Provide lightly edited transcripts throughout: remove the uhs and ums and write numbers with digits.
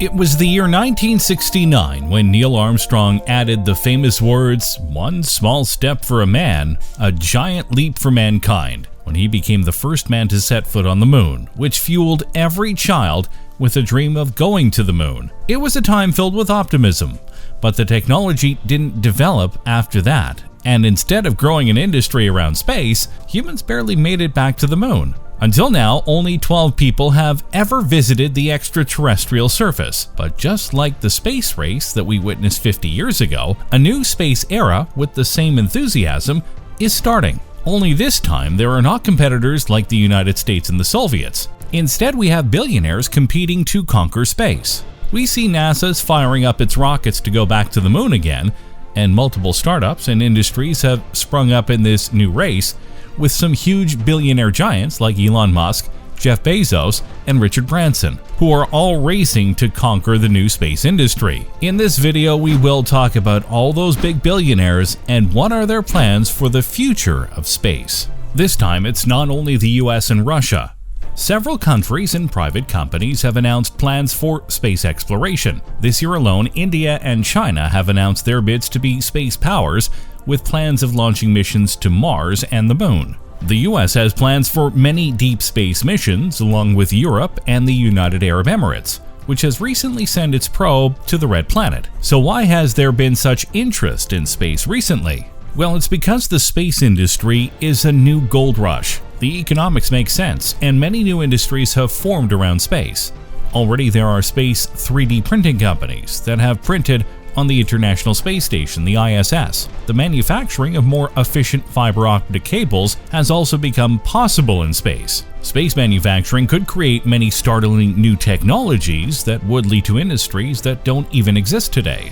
It was the year 1969 when Neil Armstrong added the famous words, "One small step for a man, a giant leap for mankind," when he became the first man to set foot on the moon, which fueled every child with a dream of going to the moon. It was a time filled with optimism, but the technology didn't develop after that, and instead of growing an industry around space, humans barely made it back to the moon. Until now, only 12 people have ever visited the extraterrestrial surface, but just like the space race that we witnessed 50 years ago, a new space era with the same enthusiasm is starting. Only this time, there are not competitors like the United States and the Soviets. Instead, we have billionaires competing to conquer space. We see NASA's firing up its rockets to go back to the moon again, and multiple startups and industries have sprung up in this new race, with some huge billionaire giants like Elon Musk, Jeff Bezos, and Richard Branson, who are all racing to conquer the new space industry. In this video, we will talk about all those big billionaires and what are their plans for the future of space. This time, it's not only the US and Russia. Several countries and private companies have announced plans for space exploration. This year alone, India and China have announced their bids to be space powers, with plans of launching missions to Mars and the Moon. The US has plans for many deep space missions, along with Europe and the United Arab Emirates, which has recently sent its probe to the Red Planet. So why has there been such interest in space recently? Well, it's because the space industry is a new gold rush. The economics make sense, and many new industries have formed around space. Already there are space 3D printing companies that have printed on the International Space Station, the ISS. The manufacturing of more efficient fiber optic cables has also become possible in space. Space manufacturing could create many startling new technologies that would lead to industries that don't even exist today.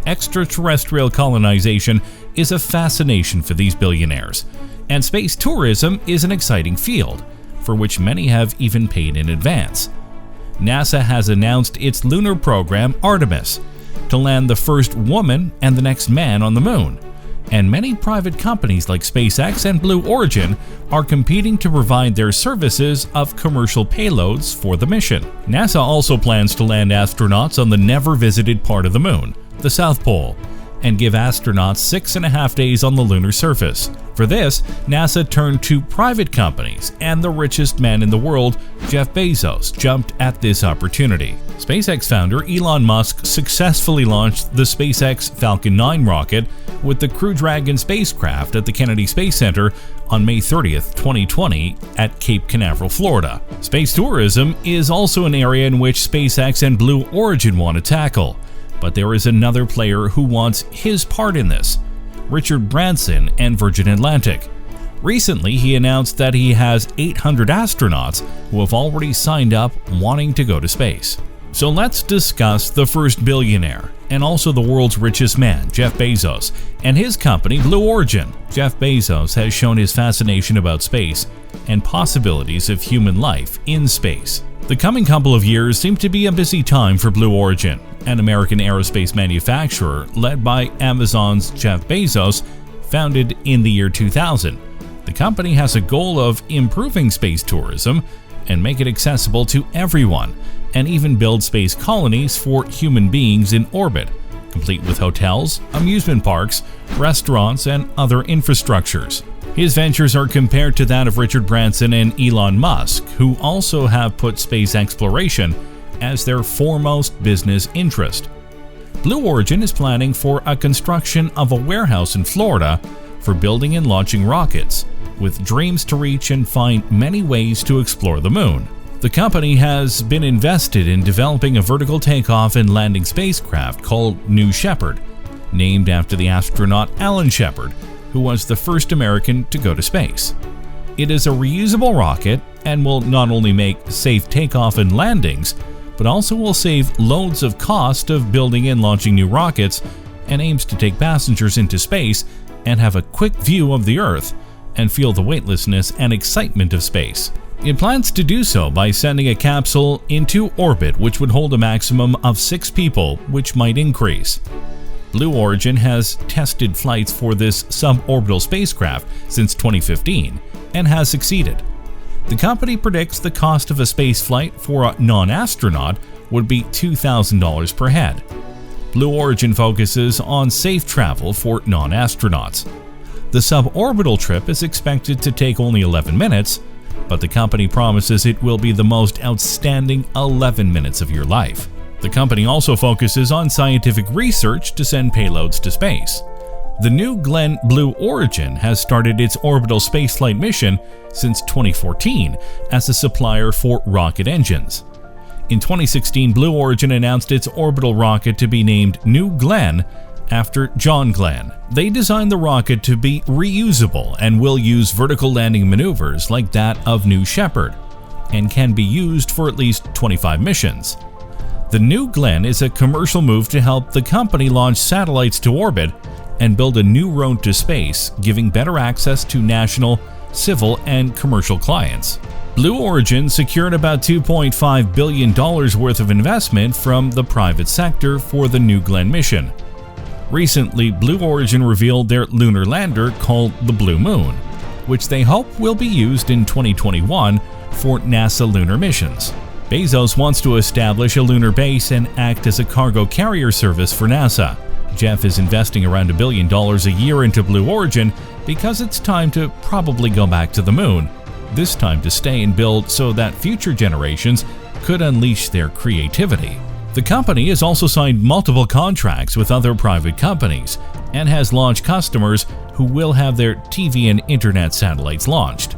Extraterrestrial colonization is a fascination for these billionaires, and space tourism is an exciting field, for which many have even paid in advance. NASA has announced its lunar program, Artemis, to land the first woman and the next man on the moon, and many private companies like SpaceX and Blue Origin are competing to provide their services of commercial payloads for the mission. NASA also plans to land astronauts on the never-visited part of the moon, the South Pole, and give astronauts 6.5 days on the lunar surface. For this, NASA turned to private companies, and the richest man in the world, Jeff Bezos, jumped at this opportunity. SpaceX founder Elon Musk successfully launched the SpaceX Falcon 9 rocket with the Crew Dragon spacecraft at the Kennedy Space Center on May 30th, 2020 at Cape Canaveral, Florida. Space tourism is also an area in which SpaceX and Blue Origin want to tackle. But there is another player who wants his part in this, Richard Branson and Virgin Atlantic. Recently, he announced that he has 800 astronauts who have already signed up wanting to go to space. So let's discuss the first billionaire, and also the world's richest man, Jeff Bezos, and his company, Blue Origin. Jeff Bezos has shown his fascination about space and possibilities of human life in space. The coming couple of years seem to be a busy time for Blue Origin, an American aerospace manufacturer led by Amazon's Jeff Bezos, founded in the year 2000. The company has a goal of improving space tourism and make it accessible to everyone, and even build space colonies for human beings in orbit, complete with hotels, amusement parks, restaurants, and other infrastructures. His ventures are compared to that of Richard Branson and Elon Musk, who also have put space exploration as their foremost business interest. Blue Origin is planning for a construction of a warehouse in Florida for building and launching rockets, with dreams to reach and find many ways to explore the moon. The company has been invested in developing a vertical takeoff and landing spacecraft called New Shepard, named after the astronaut Alan Shepard, who was the first American to go to space. It is a reusable rocket and will not only make safe takeoff and landings, but also will save loads of cost of building and launching new rockets, and aims to take passengers into space and have a quick view of the Earth and feel the weightlessness and excitement of space. It plans to do so by sending a capsule into orbit, which would hold a maximum of 6 people, which might increase. Blue Origin has tested flights for this suborbital spacecraft since 2015 and has succeeded. The company predicts the cost of a space flight for a non-astronaut would be $2,000 per head. Blue Origin focuses on safe travel for non-astronauts. The suborbital trip is expected to take only 11 minutes, but the company promises it will be the most outstanding 11 minutes of your life. The company also focuses on scientific research to send payloads to space. The New Glenn Blue Origin has started its orbital spaceflight mission since 2014 as a supplier for rocket engines. In 2016, Blue Origin announced its orbital rocket to be named New Glenn after John Glenn. They designed the rocket to be reusable and will use vertical landing maneuvers like that of New Shepard, and can be used for at least 25 missions. The New Glenn is a commercial move to help the company launch satellites to orbit and build a new road to space, giving better access to national, civil, and commercial clients. Blue Origin secured about $2.5 billion worth of investment from the private sector for the New Glenn mission. Recently, Blue Origin revealed their lunar lander called the Blue Moon, which they hope will be used in 2021 for NASA lunar missions. Bezos wants to establish a lunar base and act as a cargo carrier service for NASA. Jeff is investing around $1 billion a year into Blue Origin because it's time to probably go back to the moon, this time to stay and build so that future generations could unleash their creativity. The company has also signed multiple contracts with other private companies and has launched customers who will have their TV and internet satellites launched.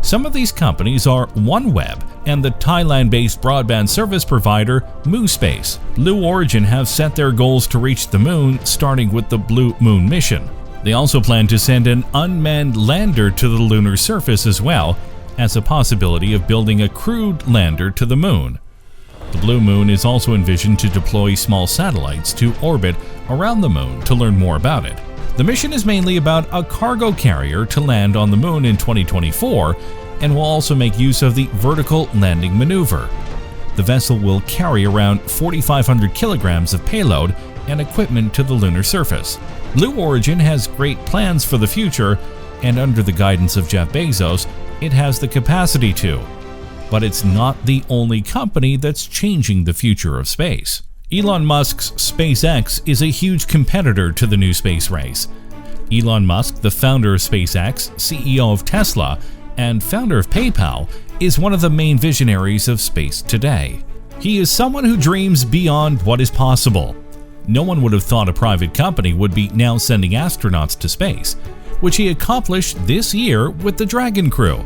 Some of these companies are OneWeb and the Thailand-based broadband service provider MooSpace. Blue Origin have set their goals to reach the moon, starting with the Blue Moon mission. They also plan to send an unmanned lander to the lunar surface as well as a possibility of building a crewed lander to the moon. The Blue Moon is also envisioned to deploy small satellites to orbit around the moon to learn more about it. The mission is mainly about a cargo carrier to land on the moon in 2024 and will also make use of the vertical landing maneuver. The vessel will carry around 4,500 kilograms of payload and equipment to the lunar surface. Blue Origin has great plans for the future, and under the guidance of Jeff Bezos, it has the capacity to. But it's not the only company that's changing the future of space. Elon Musk's SpaceX is a huge competitor to the new space race. Elon Musk, the founder of SpaceX, CEO of Tesla, and founder of PayPal, is one of the main visionaries of space today. He is someone who dreams beyond what is possible. No one would have thought a private company would be now sending astronauts to space, which he accomplished this year with the Dragon crew.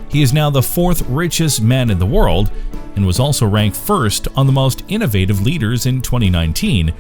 He is now the fourth richest man in the world and was also ranked first on the most innovative leaders in 2019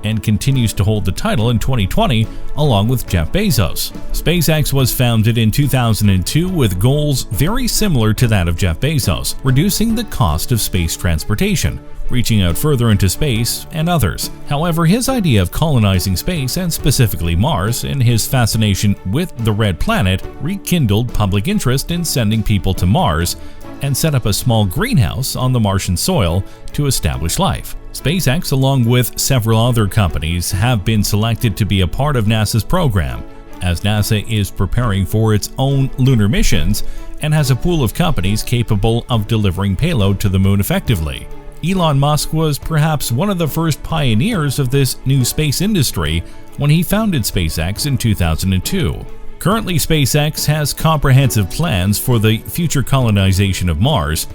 and continues to hold the title in 2020 along with Jeff Bezos. SpaceX was founded in 2002 with goals very similar to that of Jeff Bezos, reducing the cost of space transportation, reaching out further into space, and others. However, his idea of colonizing space, and specifically Mars, and his fascination with the red planet rekindled public interest in sending people to Mars and set up a small greenhouse on the Martian soil to establish life. SpaceX, along with several other companies, have been selected to be a part of NASA's program, as NASA is preparing for its own lunar missions and has a pool of companies capable of delivering payload to the moon effectively. Elon Musk was perhaps one of the first pioneers of this new space industry when he founded SpaceX in 2002. Currently, SpaceX has comprehensive plans for the future colonization of Mars,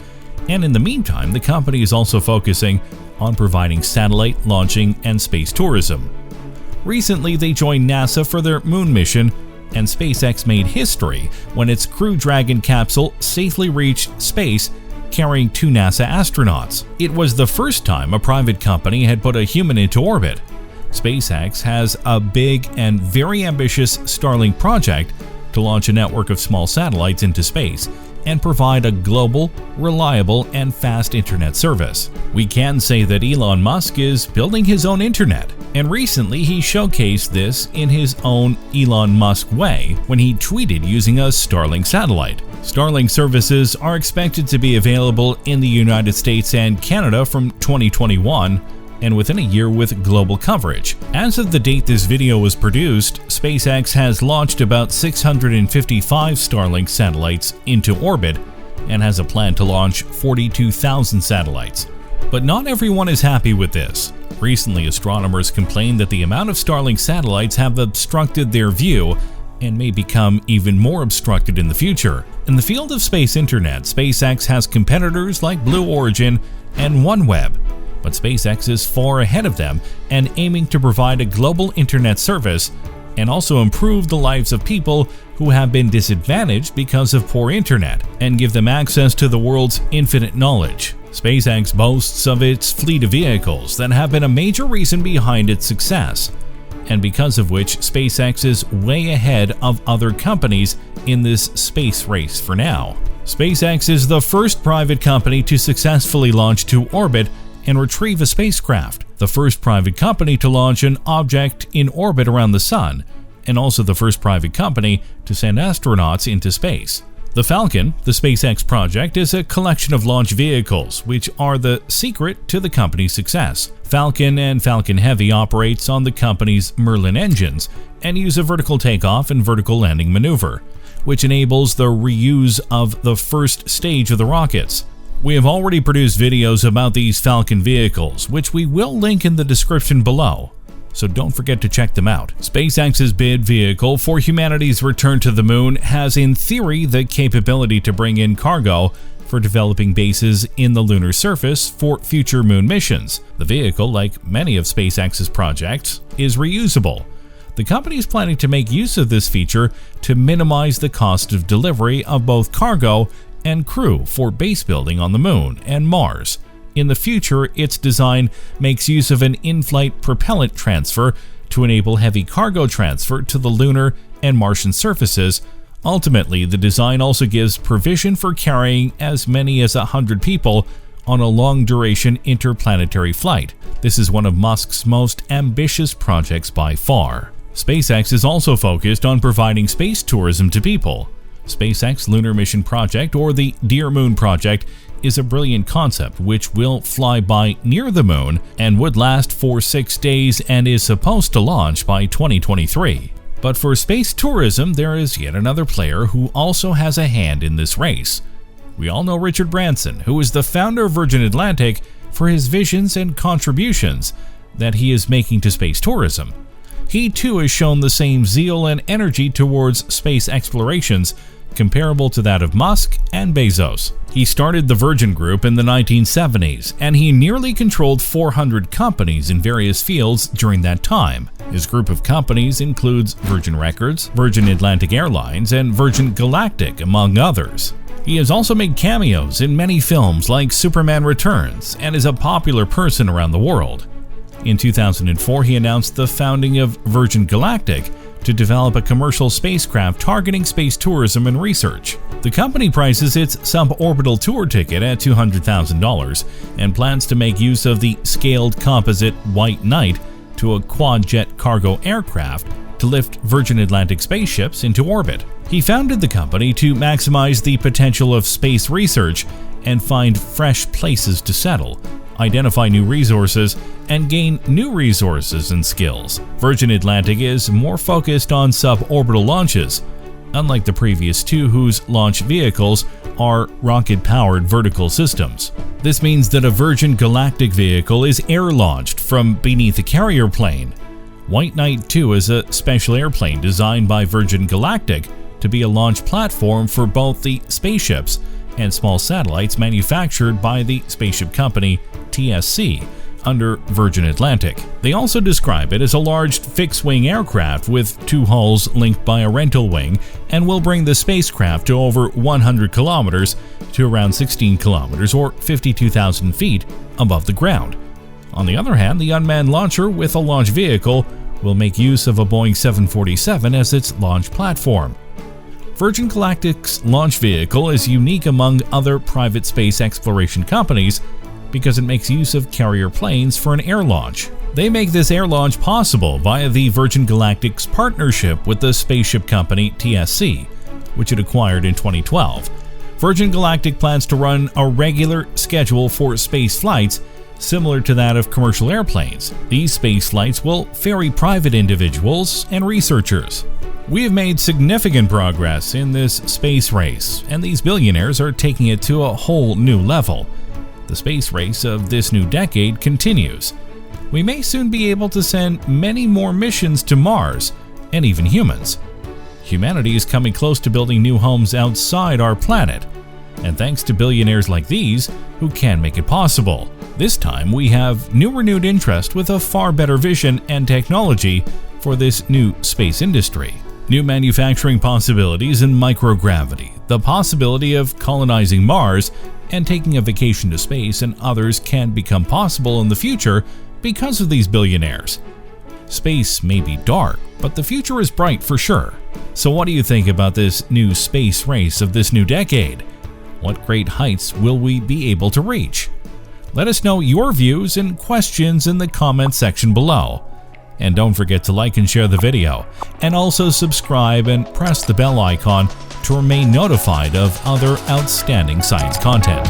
and in the meantime, the company is also focusing on providing satellite launching and space tourism. Recently, they joined NASA for their moon mission, and SpaceX made history when its Crew Dragon capsule safely reached space carrying 2 NASA astronauts. It was the first time a private company had put a human into orbit. SpaceX has a big and very ambitious Starlink project to launch a network of small satellites into space and provide a global, reliable, and fast internet service. We can say that Elon Musk is building his own internet, and recently he showcased this in his own Elon Musk way when he tweeted using a Starlink satellite. Starlink services are expected to be available in the United States and Canada from 2021, and within a year with global coverage. As of the date this video was produced, SpaceX has launched about 655 Starlink satellites into orbit and has a plan to launch 42,000 satellites. But not everyone is happy with this. Recently, astronomers complained that the amount of Starlink satellites have obstructed their view and may become even more obstructed in the future. In the field of space internet, SpaceX has competitors like Blue Origin and OneWeb, but SpaceX is far ahead of them and aiming to provide a global internet service and also improve the lives of people who have been disadvantaged because of poor internet and give them access to the world's infinite knowledge. SpaceX boasts of its fleet of vehicles that have been a major reason behind its success, and because of which SpaceX is way ahead of other companies in this space race for now. SpaceX is the first private company to successfully launch to orbit and retrieve a spacecraft, the first private company to launch an object in orbit around the Sun, and also the first private company to send astronauts into space. The Falcon, the SpaceX project, is a collection of launch vehicles, which are the secret to the company's success. Falcon and Falcon Heavy operates on the company's Merlin engines and use a vertical takeoff and vertical landing maneuver, which enables the reuse of the first stage of the rockets. We have already produced videos about these Falcon vehicles, which we will link in the description below, so don't forget to check them out. SpaceX's bid vehicle for humanity's return to the moon has in theory the capability to bring in cargo for developing bases in the lunar surface for future moon missions. The vehicle, like many of SpaceX's projects, is reusable. The company is planning to make use of this feature to minimize the cost of delivery of both cargo and crew for base building on the moon and Mars. In the future, its design makes use of an in-flight propellant transfer to enable heavy cargo transfer to the lunar and Martian surfaces. Ultimately, the design also gives provision for carrying as many as 100 people on a long-duration interplanetary flight. This is one of Musk's most ambitious projects by far. SpaceX is also focused on providing space tourism to people. SpaceX Lunar Mission Project, or the Dear Moon Project, is a brilliant concept which will fly by near the moon and would last for 6 days and is supposed to launch by 2023. But for space tourism, there is yet another player who also has a hand in this race. We all know Richard Branson, who is the founder of Virgin Atlantic, for his visions and contributions that he is making to space tourism. He too has shown the same zeal and energy towards space explorations comparable to that of Musk and Bezos. He started the Virgin Group in the 1970s, and he nearly controlled 400 companies in various fields during that time. His group of companies includes Virgin Records, Virgin Atlantic Airlines, and Virgin Galactic, among others. He has also made cameos in many films like Superman Returns and is a popular person around the world. In 2004, he announced the founding of Virgin Galactic to develop a commercial spacecraft targeting space tourism and research. The company prices its suborbital tour ticket at $200,000 and plans to make use of the scaled composite White Knight to a quad-jet cargo aircraft to lift Virgin Atlantic spaceships into orbit. He founded the company to maximize the potential of space research and find fresh places to settle, identify new resources, and gain new resources and skills. Virgin Atlantic is more focused on suborbital launches, unlike the previous two whose launch vehicles are rocket-powered vertical systems. This means that a Virgin Galactic vehicle is air-launched from beneath a carrier plane. White Knight 2 is a special airplane designed by Virgin Galactic to be a launch platform for both the spaceships and small satellites manufactured by the spaceship company TSC under Virgin Atlantic. They also describe it as a large fixed-wing aircraft with two hulls linked by a rental wing and will bring the spacecraft to over 100 kilometers to around 16 kilometers or 52,000 feet above the ground. On the other hand, the unmanned launcher with a launch vehicle will make use of a Boeing 747 as its launch platform. Virgin Galactic's launch vehicle is unique among other private space exploration companies because it makes use of carrier planes for an air launch. They make this air launch possible via the Virgin Galactic's partnership with the spaceship company TSC, which it acquired in 2012. Virgin Galactic plans to run a regular schedule for space flights Similar to that of commercial airplanes, these space flights will ferry private individuals and researchers. We have made significant progress in this space race, and these billionaires are taking it to a whole new level. The space race of this new decade continues. We may soon be able to send many more missions to Mars, and even humans. Humanity is coming close to building new homes outside our planet, and thanks to billionaires like these who can make it possible. This time we have new renewed interest with a far better vision and technology for this new space industry. New manufacturing possibilities in microgravity, the possibility of colonizing Mars and taking a vacation to space and others can become possible in the future because of these billionaires. Space may be dark, but the future is bright for sure. So what do you think about this new space race of this new decade? What great heights will we be able to reach? Let us know your views and questions in the comment section below. And don't forget to like and share the video, and also subscribe and press the bell icon to remain notified of other outstanding science content.